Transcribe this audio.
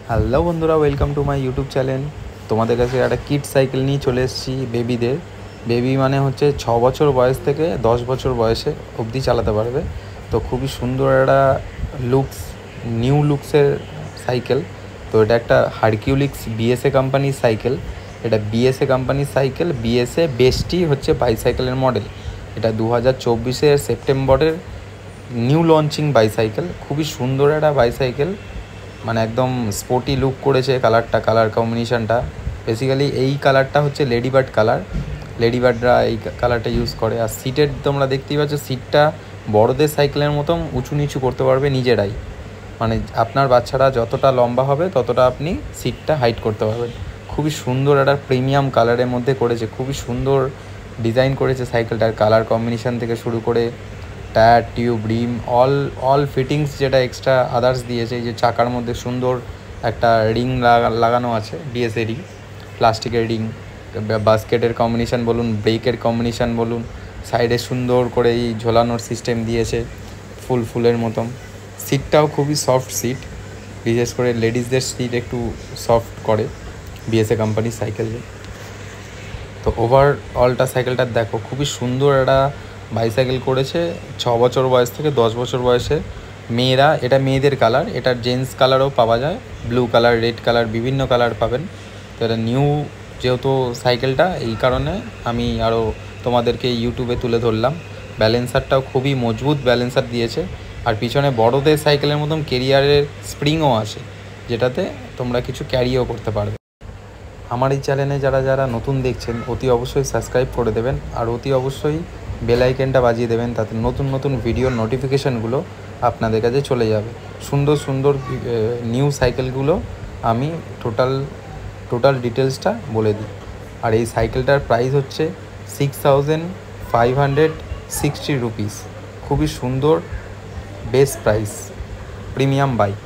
Hello বন্ধুরা, welcome to my YouTube channel. তোমাদের কাছে একটা কিড সাইকেল নিয়ে চলে এসেছি বেবিদের। বেবি মানে হচ্ছে 6 বছর বয়স থেকে 10 বছর বয়সে অবধি চালাতে পারবে। তো খুবই সুন্দর একটা লুকস, নিউ লুকসের সাইকেল। তো এটা একটা হারকিউলিক্স বিএসএ কোম্পানির সাইকেল। এটা বিএসএ কোম্পানির সাইকেল। বিএসএ বেস্টই হচ্ছে বাইসাইকেলের মডেল। এটা 2024 সেপ্টেম্বরের নিউ লঞ্চিং বাইসাইকেল। খুবই সুন্দর একটা বাইসাইকেল, মানে একদম স্পোর্টি লুক করেছে। কালার কম্বিনেশানটা বেসিক্যালি এই কালারটা হচ্ছে লেডিবার্ড কালার। লেডিবার্ডরা এই কালারটা ইউজ করে। আর সিটের তোমরা দেখতেই পাচ্ছ, সিটটা বড়দের সাইকেলের মতন উঁচু নিচু করতে পারবে নিজেরাই। মানে আপনার বাচ্চারা যতটা লম্বা হবে ততটা আপনি সিটটা হাইট করতে পারবেন। খুবই সুন্দর একটা প্রিমিয়াম কালারের মধ্যে করেছে। খুবই সুন্দর ডিজাইন করেছে সাইকেলটার। কালার কম্বিনেশান থেকে শুরু করে টায়ার, টিউব, রিম, অল ফিটিংস যেটা এক্সট্রা আদার্স দিয়েছে। এই যে চাকার মধ্যে সুন্দর একটা রিং লাগানো আছে, বিএসএ রিং, প্লাস্টিকের রিং। বাস্কেটের কম্বিনেশান বলুন, ব্রেকের কম্বিনেশান বলুন, সাইডে সুন্দর করে এই ঝোলানোর সিস্টেম দিয়েছে ফুলের মতন। সিটটাও খুবই সফট সিট, বিশেষ করে লেডিসদের সিট একটু সফট করে বিএসএ কোম্পানির সাইকেলে। তো ওভারঅলটা সাইকেলটা দেখো, খুবই সুন্দর একটা বাইসাইকেল করেছে। 6 বছর বয়স থেকে 10 বছর বয়সে মেয়েরা, এটা মেয়েদের কালার, এটা জেন্টস কালারও পাওয়া যায়, ব্লু কালার, রেড কালার, বিভিন্ন কালার পাবেন। তো এটা নিউ যেহেতু সাইকেলটা, এই কারণে আমি আরও তোমাদেরকে ইউটিউবে তুলে ধরলাম। ব্যালেন্সারটাও খুবই মজবুত ব্যালেন্সার দিয়েছে। আর পিছনে বড়দের সাইকেলের মতন কেরিয়ারের স্প্রিংও আছে, যেটাতে তোমরা কিছু ক্যারিও করতে পারবে। আমার এই চ্যানেলে যারা নতুন দেখছেন, অতি অবশ্যই সাবস্ক্রাইব করে দেবেন। আর অতি অবশ্যই বেল আইকনটা বাজিয়ে দেবেন, তাতে নতুন ভিডিওর নোটিফিকেশানগুলো আপনাদের কাছে চলে যাবে। সুন্দর নিউ সাইকেলগুলো আমি টোটাল ডিটেলসটা বলে দিই। আর এই সাইকেলটার প্রাইস হচ্ছে 6560 রুপিস। খুবই সুন্দর, বেস্ট প্রাইস, প্রিমিয়াম বাইক।